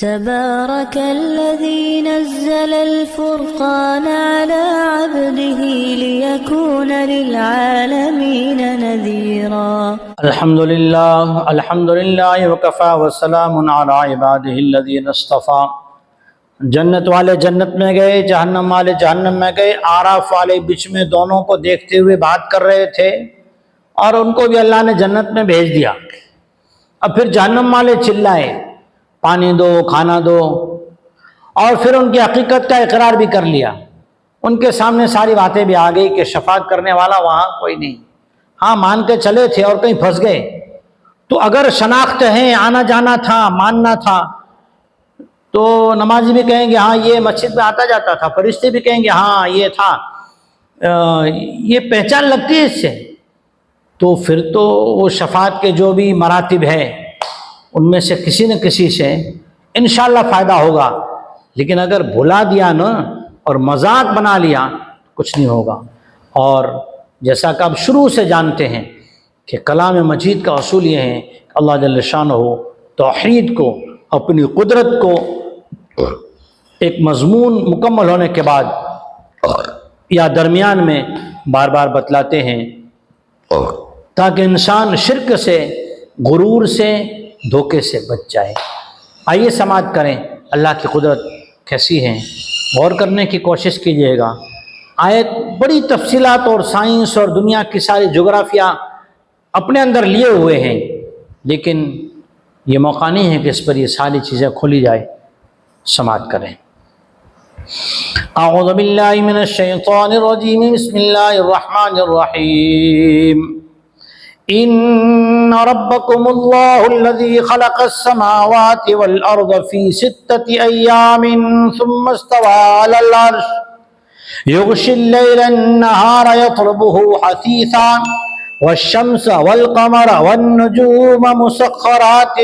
تبارك الذي نزل الفرقان على عبده ليكون للعالمين نذيرا الحمد للہ وکفا وسلام علی عباده الذین اصطفیٰ۔ جنت والے جنت میں گئے، جہنم والے جہنم میں گئے، آراف والے بیچ میں دونوں کو دیکھتے ہوئے بات کر رہے تھے، اور ان کو بھی اللہ نے جنت میں بھیج دیا۔ اب پھر جہنم والے چلائے، پانی دو، کھانا دو، اور پھر ان کی حقیقت کا اقرار بھی کر لیا۔ ان کے سامنے ساری باتیں بھی آ گئی کہ شفاعت کرنے والا وہاں کوئی نہیں۔ ہاں مان کے چلے تھے اور کہیں پھنس گئے، تو اگر شناخت ہے، آنا جانا تھا، ماننا تھا، تو نمازی بھی کہیں گے ہاں یہ مسجد میں آتا جاتا تھا، فرشتے بھی کہیں گے ہاں یہ تھا، یہ پہچان لگتی ہے اس سے، تو پھر تو وہ شفاعت کے جو بھی مراتب ہے ان میں سے کسی نہ کسی سے انشاءاللہ فائدہ ہوگا۔ لیکن اگر بھلا دیا نا اور مذاق بنا لیا کچھ نہیں ہوگا۔ اور جیسا کہ آپ شروع سے جانتے ہیں کہ کلام مجید کا اصول یہ ہے کہ اللہ جل شانہ توحید کو، اپنی قدرت کو ایک مضمون مکمل ہونے کے بعد یا درمیان میں بار بار بتلاتے ہیں تاکہ انسان شرک سے، غرور سے، دھوکے سے بچ جائے۔ آئیے سماعت کریں اللہ کی قدرت کیسی ہے، غور کرنے کی کوشش کیجیے گا۔ آیت بڑی تفصیلات اور سائنس اور دنیا کی ساری جغرافیہ اپنے اندر لیے ہوئے ہیں، لیکن یہ موقع نہیں ہے کہ اس پر یہ ساری چیزیں کھولی جائے۔ سماعت کریں۔ اعوذ باللہ من الشیطان الرجیم، بسم اللہ الرحمن الرحیم۔ ان ربکم اللہ الذی خلق السماوات والارض فی 6 ایام ثم استوى علی العرش یغشی اللیل النہار یطلبہ حثیثا والشمس والقمر والنجوم مسخرات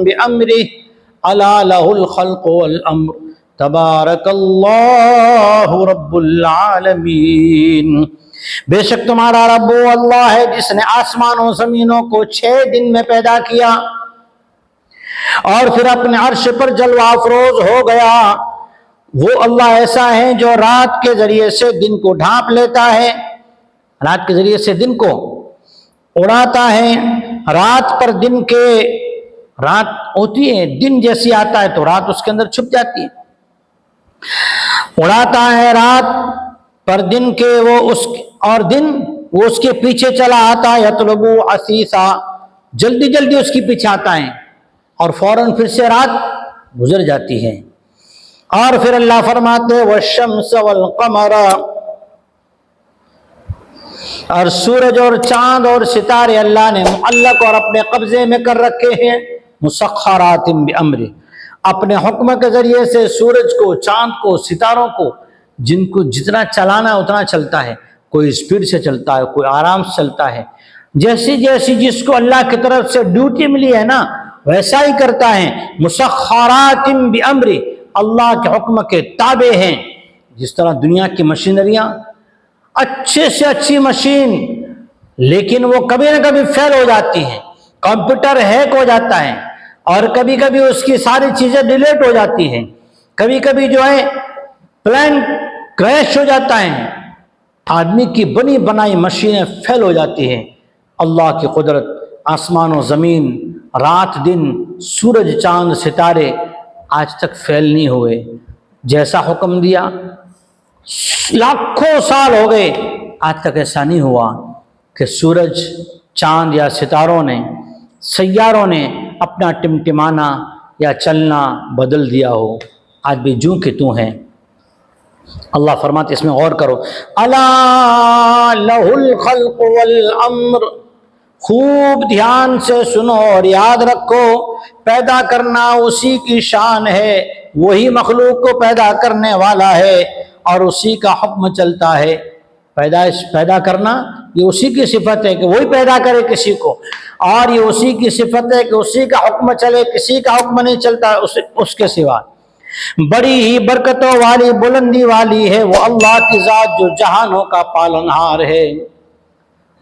بأمرہ الا لہ الخلق والامر تبارک اللہ رب العالمین۔ بے شک تمہارا رب وہ اللہ ہے جس نے آسمانوں زمینوں کو 6 دن میں پیدا کیا اور پھر اپنے عرش پر جلوہ افروز ہو گیا۔ وہ اللہ ایسا ہے جو رات کے ذریعے سے دن کو ڈھانپ لیتا ہے، رات کے ذریعے سے دن کو اڑاتا ہے، رات پر دن کے، رات ہوتی ہے دن جیسی آتا ہے تو رات اس کے اندر چھپ جاتی ہے، اڑاتا ہے رات پر دن کے، وہ اس اور دن وہ اس کے پیچھے چلا آتا ہے، یطلبو عسیسا، جلدی جلدی اس کے پیچھے آتا ہے اور فوراً پھر سے رات گزر جاتی ہے۔ اور پھر اللہ فرماتے والشمس والقمر، اور سورج اور چاند اور ستارے اللہ نے معلق اور اپنے قبضے میں کر رکھے ہیں، مسخرات بامرہ، اپنے حکم کے ذریعے سے سورج کو، چاند کو، ستاروں کو، جن کو جتنا چلانا ہے اتنا چلتا ہے، کوئی اسپیڈ سے چلتا ہے، کوئی آرام سے چلتا ہے، جیسی جیسی جس کو اللہ کی طرف سے ڈیوٹی ملی ہے نا ویسا ہی کرتا ہے۔ مسخرات بامرہ، اللہ کے حکم کے تابع ہیں۔ جس طرح دنیا کی مشینریاں اچھے سے اچھی مشین، لیکن وہ کبھی نہ کبھی فیل ہو جاتی ہیں، کمپیوٹر ہیک ہو جاتا ہے، اور کبھی کبھی اس کی ساری چیزیں ڈیلیٹ ہو جاتی ہیں، کبھی کبھی جو ہے پلان کریش ہو جاتا ہے، آدمی کی بنی بنائی مشینیں فیل ہو جاتی ہیں۔ اللہ کی قدرت، آسمان و زمین، رات دن، سورج چاند ستارے آج تک فیل نہیں ہوئے۔ جیسا حکم دیا لاکھوں سال ہو گئے، آج تک ایسا نہیں ہوا کہ سورج، چاند یا ستاروں نے، سیاروں نے اپنا ٹمٹمانا یا چلنا بدل دیا ہو، آج بھی جوں کہ توں ہیں۔ اللہ فرماتے، اس میں غور کرو، الا لہ الخلق والامر، خوب دھیان سے سنو اور یاد رکھو، پیدا کرنا اسی کی شان ہے، وہی مخلوق کو پیدا کرنے والا ہے اور اسی کا حکم چلتا ہے۔ پیدا کرنا یہ اسی کی صفت ہے کہ وہی پیدا کرے کسی کو، اور یہ اسی کی صفت ہے کہ اسی کا حکم چلے، کسی کا حکم نہیں چلتا اس کے سوا۔ بڑی ہی برکتوں والی، بلندی والی ہے وہ اللہ کی ذات جو جہانوں کا پالنہار ہے،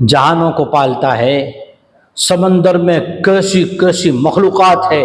جہانوں کو پالتا ہے۔ سمندر میں کیسی کیسی مخلوقات ہے،